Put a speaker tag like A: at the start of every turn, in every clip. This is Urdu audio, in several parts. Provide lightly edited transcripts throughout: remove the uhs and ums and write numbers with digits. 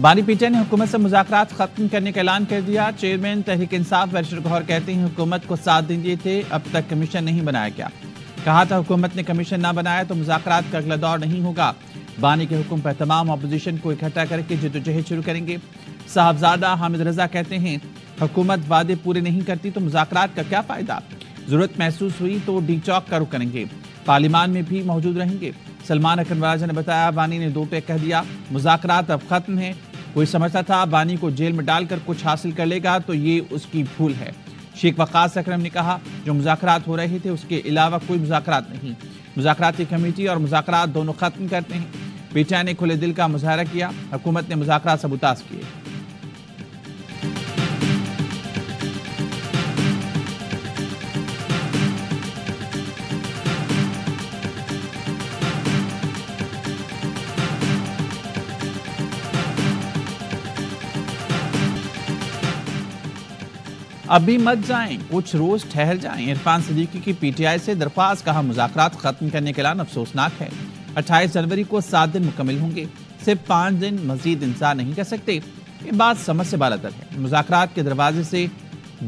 A: بانی پی ٹی آئی نے حکومت سے مذاکرات ختم کرنے کا اعلان کر دیا۔ چیئرمین تحریک انصاف بیرسٹر گوہر کہتے ہیں حکومت کو 7 دن دیے تھے، اب تک کمیشن نہیں بنایا گیا۔ کہا تھا حکومت نے کمیشن نہ بنایا تو مذاکرات کا اگلا دور نہیں ہوگا۔ بانی کے حکم پر تمام اپوزیشن کو اکٹھا کر کے جدوجہد شروع کریں گے۔ صاحبزادہ حامد رضا کہتے ہیں حکومت وعدے پورے نہیں کرتی تو مذاکرات کا کیا فائدہ، ضرورت محسوس ہوئی تو ڈی چوک کا رخ کریں گے، پارلیمان میں بھی موجود رہیں گے۔ سلمان اکرم راجہ نے بتایا بانی نے 2 ٹیک کہہ دیا، مذاکرات اب ختم ہیں۔ کوئی سمجھتا تھا بانی کو جیل میں ڈال کر کچھ حاصل کر لے گا تو یہ اس کی بھول ہے۔ شیخ وقاص اکرم نے کہا جو مذاکرات ہو رہے تھے اس کے علاوہ کوئی مذاکرات نہیں، مذاکراتی کمیٹی اور مذاکرات دونوں ختم کرتے ہیں۔ پی ٹی آئی نے کھلے دل کا مظاہرہ کیا، حکومت نے مذاکرات سبوتاز کیے۔ ابھی مت جائیں، کچھ روز ٹھہر جائیں، عرفان صدیقی کی پی ٹی آئی سے درخواست، کہا مذاکرات ختم کرنے کا اعلان افسوسناک ہے۔ 28 جنوری کو 7 دن مکمل ہوں گے، صرف 5 دن مزید انتظار نہیں کر سکتے، یہ بات سمجھ سے بالاتر ہے۔ مذاکرات کے دروازے سے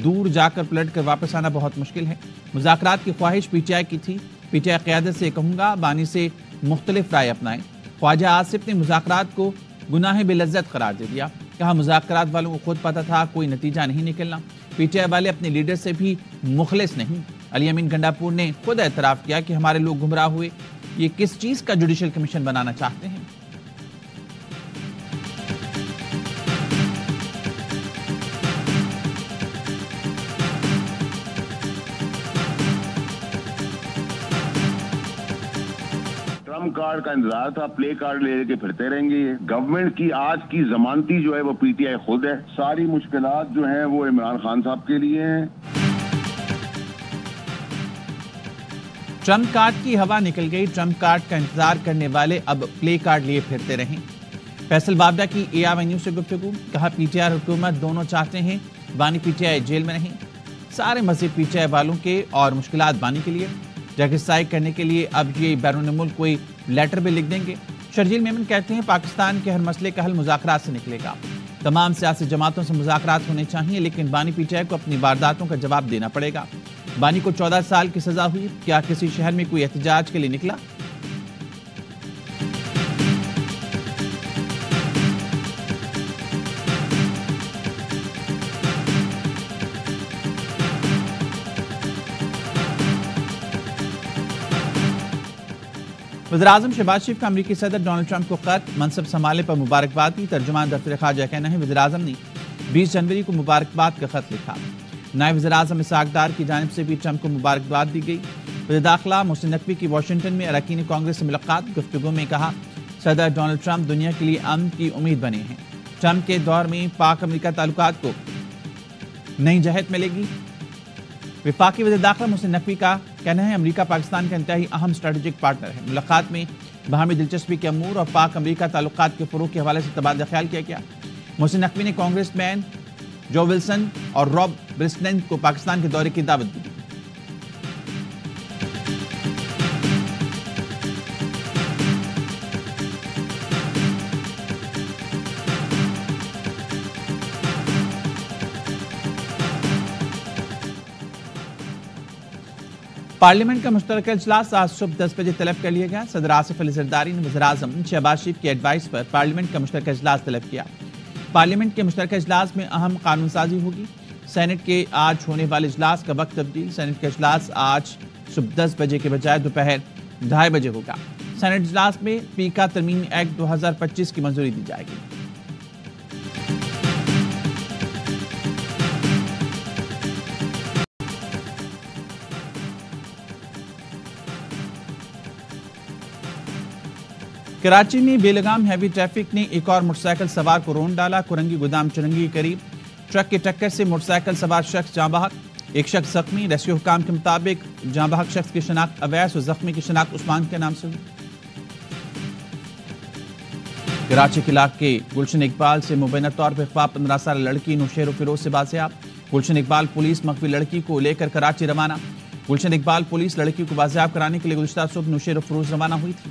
A: دور جا کر پلٹ کر واپس آنا بہت مشکل ہے۔ مذاکرات کی خواہش پی ٹی آئی کی تھی، پی ٹی آئی قیادت سے کہوں گا بانی سے مختلف رائے اپنائیں۔ خواجہ آصف نے مذاکرات کو گناہ بے لذت قرار دے دیا، کہا مذاکرات والوں کو خود پتہ تھا کوئی نتیجہ نہیں نکلنا، پی ٹی آئی والے اپنے لیڈر سے بھی مخلص نہیں۔ علی امین گنڈاپور نے خود اعتراف کیا کہ ہمارے لوگ گمراہ ہوئے، یہ کس چیز کا جوڈیشل کمیشن بنانا چاہتے ہیں۔
B: ٹرمپ کارڈ کا انتظار تھا، پلے کارڈ لے کے پھرتے رہیں گے۔ یہ گورنمنٹ کی آج کی ضمانتی جو ہے وہ پی ٹی آئی خود ہے، ساری مشکلات جو ہیں وہ عمران خان صاحب کے لیے ہیں۔
A: ٹرمپ کارڈ کی ہوا نکل گئی، ٹرمپ کارڈ کا انتظار کرنے والے اب پلے کارڈ لیے پھرتے رہیں۔ فیصل بابڈا کی اے آئی نیوز سے گفتگو، کہا پی ٹی آئی حکومت دونوں چاہتے ہیں بانی پی ٹی آئی جیل میں نہیں، سارے مزید پی ٹی آئی والوں کے اور مشکلات بانی کے لیے جگہ سائی کرنے کے لیے اب یہ بیرون ملک کوئی لیٹر بھی لکھ دیں گے۔ شرجیل میمن کہتے ہیں پاکستان کے ہر مسئلے کا حل مذاکرات سے نکلے گا، تمام سیاسی جماعتوں سے مذاکرات ہونے چاہیے، لیکن بانی پی ٹی آئی کو اپنی وارداتوں کا جواب دینا پڑے گا۔ بانی کو 14 سال کی سزا ہوئی، کیا کسی شہر میں کوئی احتجاج کے لیے نکلا؟ وزیراعظم شہباز شریف کا امریکی صدر ڈونلڈ ٹرمپ کو خط، منصب سنبھالنے پر مبارکباد دی۔ ترجمان دفتر خارجہ کہنا ہے وزیراعظم نے 20 جنوری کو مبارکباد کا خط لکھا۔ نائب وزیراعظم اسحاق ڈار کی جانب سے بھی ٹرمپ کو مبارکباد دی گئی۔ وزیر داخلہ محسن نقوی کی واشنگٹن میں اراکین کانگریس سے ملاقات، گفتگو میں کہا صدر ڈونلڈ ٹرمپ دنیا کے لیے امن کی امید بنے ہیں، ٹرمپ کے دور میں پاک امریکہ تعلقات کو نئی جہت ملے گی۔ وفاقی وزیر داخلہ محسن نقوی کا کہنا ہے امریکہ پاکستان کا انتہائی اہم اسٹریٹجک پارٹنر ہے۔ ملاقات میں باہمی دلچسپی کے امور اور پاک امریکہ تعلقات کے فروغ کے حوالے سے تبادلہ خیال کیا گیا۔ محسن نقوی نے کانگریس مین جو ولسن اور روب برسلین کو پاکستان کے دورے کی دعوت دی۔ پارلیمنٹ کا مشترکہ اجلاس آج صبح 10 بجے طلب کر لیا گیا۔ صدر آصف علی زرداری نے وزیراعظم شہباز شریف کی ایڈوائس پر پارلیمنٹ کا مشترکہ اجلاس طلب کیا۔ پارلیمنٹ کے مشترکہ اجلاس میں اہم قانون سازی ہوگی۔ سینٹ کے آج ہونے والے اجلاس کا وقت تبدیل، سینٹ کا اجلاس آج صبح 10 بجے کے بجائے دوپہر 2:30 بجے ہوگا۔ سینٹ اجلاس میں پیکا ترمیمی ایکٹ 2025 کی منظوری دی جائے گی۔ کراچی میں بے لگام ہیوی ٹریفک نے ایک اور موٹر سائیکل سوار کو رون ڈالا۔ کورنگی گودام چرنگی کے قریب ٹرک کی ٹکر سے موٹر سائیکل سوار شخص جاں بحق، ایک شخص زخمی۔ ریسکیو حکام کے مطابق جاں بحق شخص کی شناخت اویس اور زخمی کی شناخت عثمان کے نام سے ہوئی۔ کراچی کے علاقے گلشن اقبال سے مبینہ طور پر اغوا 15 سالہ لڑکی نوشہر و فیروز سے بازیاب۔ گلشن اقبال پولیس مخفی لڑکی کو لے کر کراچی روانہ۔ گلشن اقبال پولیس لڑکی کو بازیاب کرانے کے لیے گزشتہ صبح نوشہر و فیروز روانہ ہوئی تھی۔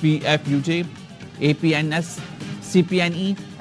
A: PFUJ, APNS, CPNE,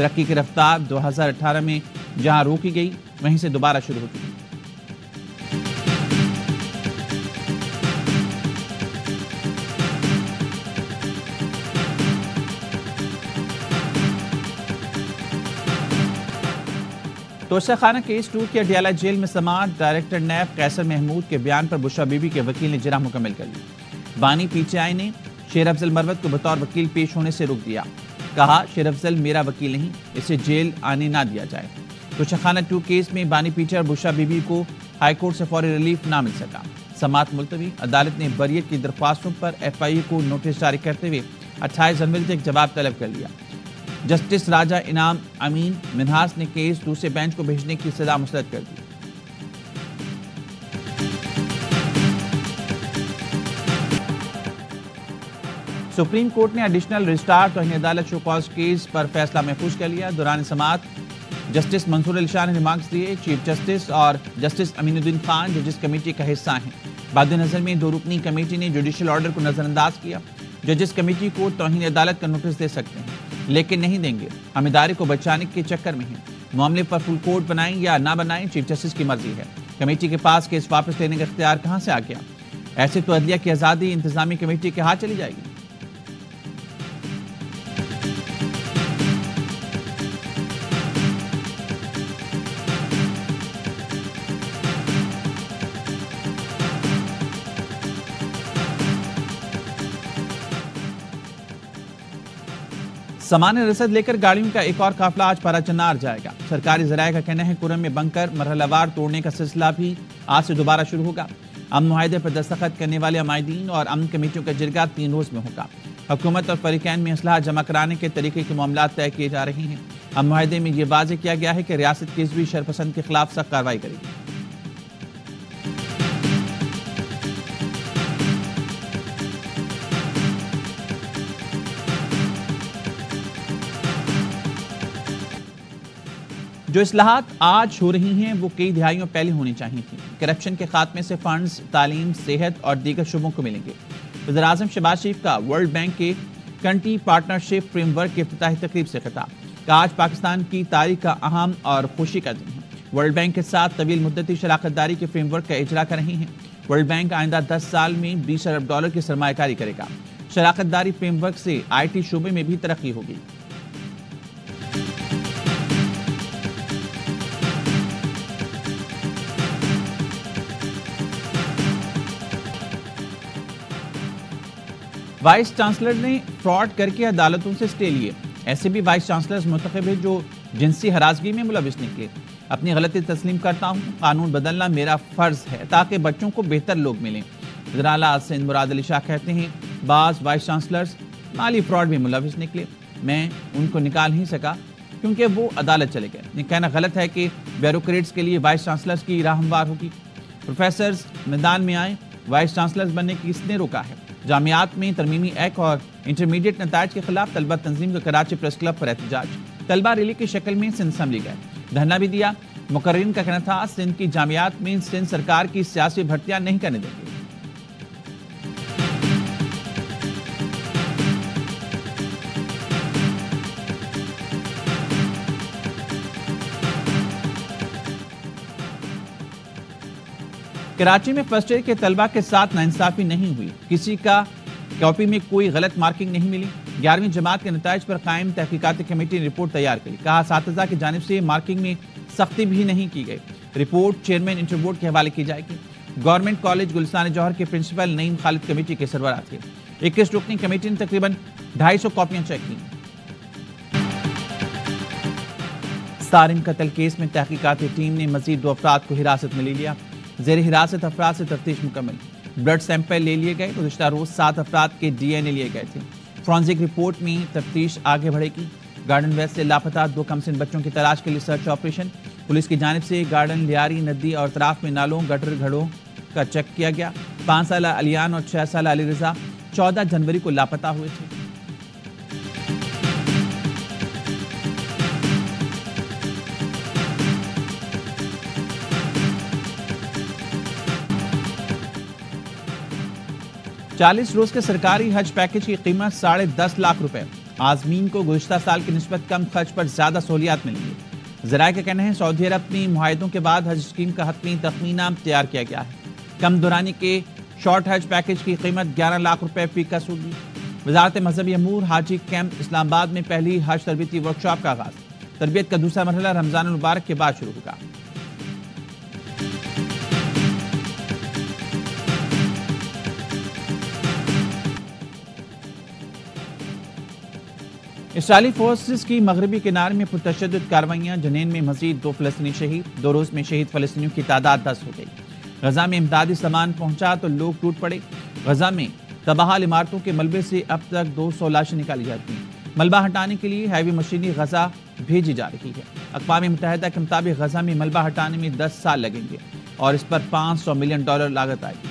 A: ترقی کی رفتار 2018 میں جہاں روکی گئی وہیں سے دوبارہ شروع ہو چکی۔ توسیہ خانہ کیس 2 کے اڈیالہ جیل میں سماعت، ڈائریکٹر نیب قیصر محمود کے بیان پر بشرا بی بی کے وکیل نے جرح مکمل کر لی۔ بانی پی ٹی آئی نے شیر افضل مروت کو بطور وکیل پیش ہونے سے روک دیا، کہا شیر افضل میرا وکیل نہیں، اسے جیل آنے نہ دیا جائے۔ توسیہ خانہ 2 کیس میں بانی پی ٹی آئی اور بشرا بی بی کو ہائی کورٹ سے فوری ریلیف نہ مل سکا، سماعت ملتوی۔ عدالت نے بریت کی درخواستوں پر ایف آئی اے کو نوٹس جاری کرتے ہوئے 28 جنوری تک جواب طلب کر لیا۔ جسٹس راجہ انعام امین منہاس نے کیس دوسرے بینچ کو بھیجنے کی سزا مسترد کر دی۔ سپریم کورٹ نے ایڈیشنل رجسٹرار توہین عدالت شو کاز کیس پر فیصلہ محفوظ کر لیا۔ دوران سماعت جسٹس منصور علی شاہ نے ریمارکس دیے، چیف جسٹس اور جسٹس امین الدین خان ججز کمیٹی کا حصہ ہیں۔ بعد نظر میں 2 رکنی کمیٹی نے جوڈیشل آرڈر کو نظر انداز کیا۔ ججز کمیٹی کو توہین عدالت کا نوٹس دے سکتے ہیں لیکن نہیں دیں گے، ہم ادارے کو بچانے کے چکر میں ہیں، معاملے پر فل کورٹ بنائیں یا نہ بنائیں چیف جسٹس کی مرضی ہے۔ کمیٹی کے پاس کیس واپس لینے کا اختیار کہاں سے آ گیا؟ ایسے تو عدلیہ کی آزادی انتظامی کمیٹی کے ہاتھ چلی جائے گی۔ سامان رسد لے کر گاڑیوں کا ایک اور قافلہ آج پارا چنار جائے گا۔ سرکاری ذرائع کا کہنا ہے کرم میں بنکر مرحلہ وار توڑنے کا سلسلہ بھی آج سے دوبارہ شروع ہوگا۔ امن معاہدے پر دستخط کرنے والے عمائدین اور امن کمیٹیوں کا جرگہ 3 روز میں ہوگا۔ حکومت اور فریقین میں اسلحہ جمع کرانے کے طریقے کے معاملات طے کیے جا رہے ہیں۔ امن معاہدے میں یہ واضح کیا گیا ہے کہ ریاست کسی بھی شرپسند کے خلاف سخت کارروائی کرے گی۔ جو اصلاحات آج ہو رہی ہیں وہ کئی دہائیوں پہلے ہونی چاہیے تھیں۔ کرپشن کے خاتمے سے فنڈز تعلیم، صحت اور دیگر شعبوں کو ملیں گے۔ وزیراعظم شہباز شریف کا ورلڈ بینک کے کنٹری پارٹنرشپ فریم ورک کی افتتاحی تقریب سے خطاب، کہ آج پاکستان کی تاریخ کا اہم اور خوشی کا دن ہے۔ ورلڈ بینک کے ساتھ طویل مدتی شراکت داری کے فریم ورک کا اجرا کر رہے ہیں۔ ورلڈ بینک آئندہ 10 سال میں $20 ارب کی سرمایہ کاری کرے گا۔ شراکت داری فریم ورک سے IT شعبے میں بھی ترقی ہوگی۔ وائس چانسلر نے فراڈ کر کے عدالتوں سے سٹے لیے۔ ایسے بھی وائس چانسلرز منتخب ہیں جو جنسی ہراسگی میں ملوث نکلے۔ اپنی غلطی تسلیم کرتا ہوں، قانون بدلنا میرا فرض ہے تاکہ بچوں کو بہتر لوگ ملیں۔ وزیر اعلیٰ سندھ مراد علی شاہ کہتے ہیں بعض وائس چانسلرز مالی فراڈ میں ملوث نکلے، میں ان کو نکال نہیں سکا کیونکہ وہ عدالت چلے گئے۔ یہ کہنا غلط ہے کہ بیوروکریٹس کے لیے وائس چانسلرز کی راہ ہموار ہوگی۔ پروفیسرز میدان میں آئیں، وائس چانسلرز بننے کی کس نے روکا ہے؟ جامعات میں ترمیمی ایکٹ اور انٹرمیڈیٹ نتائج کے خلاف طلبہ تنظیم کا کراچی پریس کلب پر احتجاج، طلبہ ریلی کی شکل میں سندھ اسمبلی گئے، دھرنا بھی دیا۔ مقررین کا کہنا تھا سندھ کی جامعات میں سندھ سرکار کی سیاسی بھرتیاں نہیں کرنے دیں گے۔ کراچی میں فرسٹ ایئر کے طلبہ کے ساتھ ناانصافی نہیں ہوئی، کسی کا کاپی میں کوئی غلط مارکنگ نہیں ملی۔ 11ویں جماعت کے نتائج پر قائم تحقیقاتی کمیٹی نے رپورٹ تیار کی، کہا اساتذہ کی جانب سے مارکنگ میں سختی بھی نہیں کی گئی۔ رپورٹ چیئرمین انٹر بورڈ کے حوالے کی جائے گی۔ گورنمنٹ کالج گلستان جوہر کے پرنسپل نعیم خالد کمیٹی کے سربراہ تھے۔ 21 رکنی کمیٹی نے تقریباً 250 کاپیاں چیک کی۔ سارم قتل کیس میں تحقیقاتی ٹیم نے مزید 2 افراد کو حراست میں لے لیا۔ زیر حراست افراد سے تفتیش مکمل، بلڈ سیمپل لے لیے گئے۔ گزشتہ روز 7 افراد کے DNA لیے گئے تھے۔ فرانزک رپورٹ میں تفتیش آگے بڑھے گی۔ گارڈن ویسٹ سے لاپتہ 2 کمسن بچوں کی تلاش کے لیے سرچ آپریشن، پولیس کی جانب سے گارڈن، لیاری ندی اور اطراف میں نالوں، گٹر گھڑوں کا چیک کیا گیا۔ 5 سالہ علیان اور 6 سالہ علی رضا 14 جنوری کو لاپتہ ہوئے تھے۔ چالیس روز کے سرکاری حج پیکج کی قیمت 10.5 لاکھ روپے۔ عازمین کو گزشتہ سال کی نسبت کم خرچ پر زیادہ سہولیات ملیں گی۔ ذرائع کا کہنا ہے سعودی عرب اپنی معاہدوں کے بعد حج اسکیم کا حتمی تخمینہ تیار کیا گیا ہے۔ کم دورانی کے شارٹ حج پیکج کی قیمت 11 لاکھ روپے فی کس ہوگی۔ وزارت مذہبی امور حاجی کیمپ اسلام آباد میں پہلی حج تربیتی ورکشاپ کا آغاز۔ تربیت کا دوسرا مرحلہ رمضان المبارک کے بعد شروع ہوگا۔ اسرائیلی فورسز کی مغربی کنارے میں پرتشدد کارروائیاں، جنین میں مزید 2 فلسطینی شہید۔ 2 روز میں شہید فلسطینیوں کی تعداد 10 ہو گئی۔ غزہ میں امدادی سامان پہنچا تو لوگ ٹوٹ پڑے۔ غزہ میں تباہال عمارتوں کے ملبے سے اب تک 200 لاشیں نکالی جاتی ہیں۔ ملبہ ہٹانے کے لیے ہیوی مشینری غزہ بھیجی جا رہی ہے۔ اقوام متحدہ کے مطابق غزہ میں ملبہ ہٹانے میں 10 سال لگیں گے اور اس پر $500 ملین لاگت آئے گی۔